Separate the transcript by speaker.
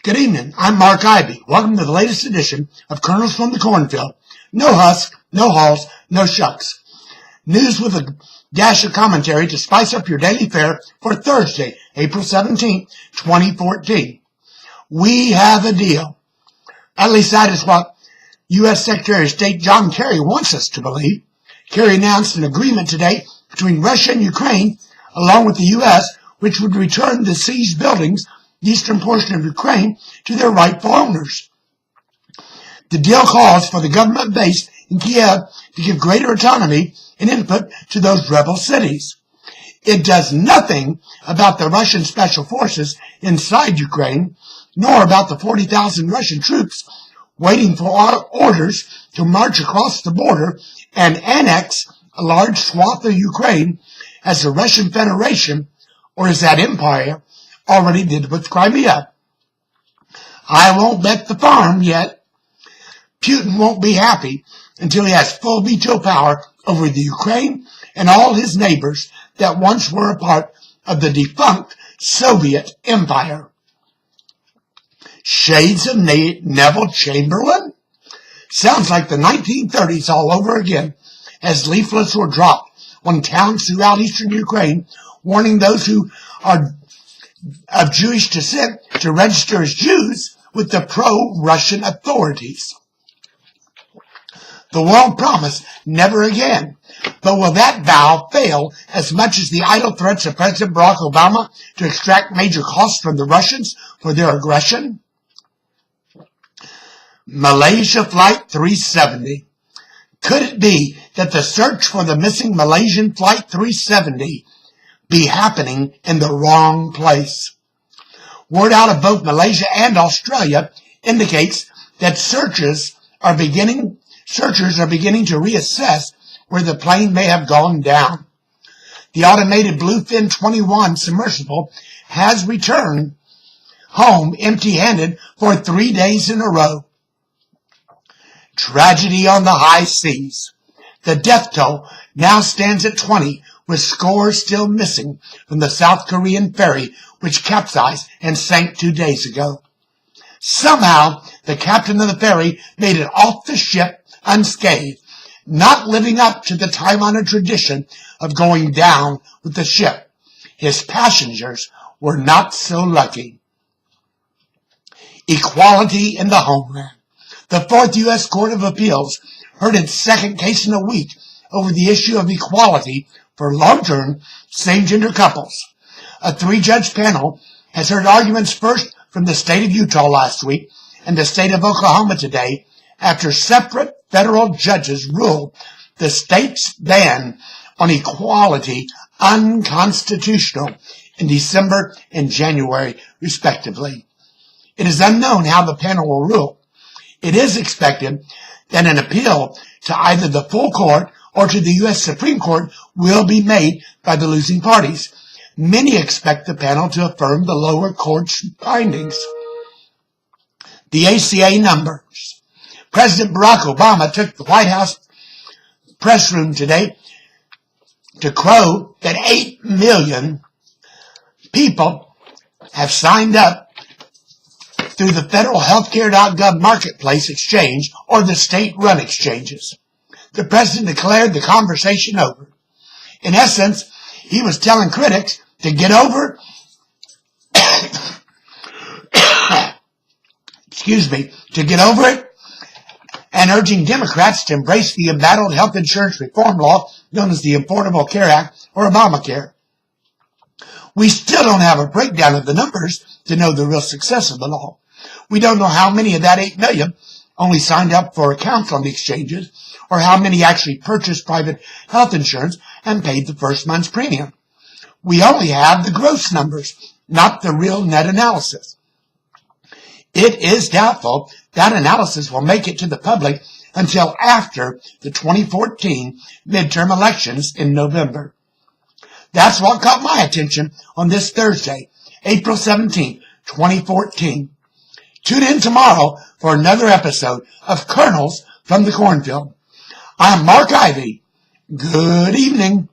Speaker 1: Good evening. I'm Mark Ivy. Welcome to the latest edition of Kernels from the Cornfield. No husk, no hulls, no shucks. News with a dash of commentary to spice up your daily fare for Thursday, April 17, 2014. We have a deal. At least that is what U.S. Secretary of State John Kerry wants us to believe. Kerry announced an agreement today between Russia and Ukraine, along with the U.S., which would return the seized buildings, the eastern portion of Ukraine, to their rightful owners. The deal calls for the government base in Kiev to give greater autonomy and input to those rebel cities. It does nothing about the Russian special forces inside Ukraine, nor about the 40,000 Russian troops waiting for orders to march across the border and annex a large swath of Ukraine, as the Russian Federation, or as that empire, already did with Crimea. I won't bet the farm yet. Putin won't be happy until he has full veto power over the Ukraine and all his neighbors that once were a part of the defunct Soviet Empire. Shades of Neville Chamberlain? Sounds like the 1930s all over again, as leaflets were dropped on towns throughout eastern Ukraine, warning those who are of Jewish descent to register as Jews with the pro-Russian authorities. The world promised never again, but will that vow fail as much as the idle threats of President Barack Obama to extract major costs from the Russians for their aggression? Malaysia Flight 370. Could it be that the search for the missing Malaysian Flight 370 be happening in the wrong place? Word out of both Malaysia and Australia indicates that searchers are beginning to reassess where the plane may have gone down. The automated Bluefin 21 submersible has returned home empty-handed for 3 days in a row. Tragedy on the high seas. The death toll now stands at 20, with scores still missing from the South Korean ferry which capsized and sank 2 days ago. Somehow, the captain of the ferry made it off the ship unscathed, not living up to the time-honored tradition of going down with the ship. His passengers were not so lucky. Equality in the homeland. The Fourth U.S. Court of Appeals heard its second case in a week over the issue of equality for long-term same-gender couples. A 3-judge panel has heard arguments first from the state of Utah last week and the state of Oklahoma today, after separate federal judges ruled the state's ban on equality unconstitutional in December and January, respectively. It is unknown how the panel will rule. It is expected that an appeal to either the full court or to the U.S. Supreme Court will be made by the losing parties. Many expect the panel to affirm the lower court's findings. The ACA numbers. President Barack Obama took the White House press room today to quote that 8 million people have signed up through the federal healthcare.gov marketplace exchange or the state-run exchanges. The president declared the conversation over. In essence, he was telling critics to get over it, and urging Democrats to embrace the embattled health insurance reform law known as the Affordable Care Act, or Obamacare. We still don't have a breakdown of the numbers to know the real success of the law. We don't know how many of that 8 million only signed up for accounts on the exchanges, or how many actually purchased private health insurance and paid the first month's premium. We only have the gross numbers, not the real net analysis. It is doubtful that analysis will make it to the public until after the 2014 midterm elections in November. That's what caught my attention on this Thursday, April 17, 2014. Tune in tomorrow for another episode of Kernels from the Cornfield. I'm Mark Ivy. Good evening.